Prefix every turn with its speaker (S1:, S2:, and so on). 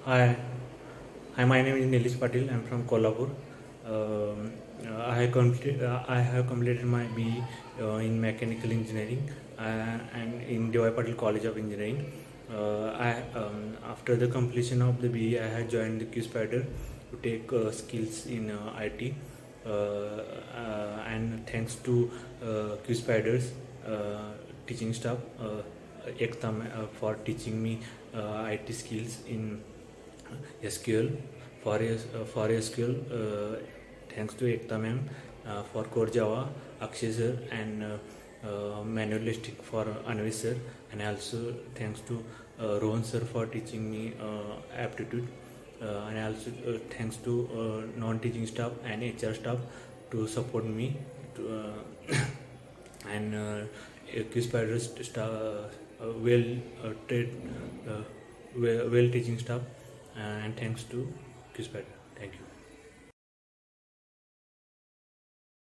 S1: Hi, my name is Nilesh Patil. I'm from Kolhapur. I have completed my BE in mechanical engineering and in DY Patil College of Engineering. After the completion of the BE, I had joined the QSpider to take skills in IT. And thanks to QSpiders teaching staff, Ekta for teaching me IT skills in SQL for SQL. Thanks to Ekta ma'am, for core Java, Akshay sir, and manualistic for Anvis sir, and also thanks to Rohan sir for teaching me aptitude, and also thanks to non-teaching staff and HR staff to support me to, and QSpiders staff, well trained, well teaching staff, and thanks to QSpider. Thank you.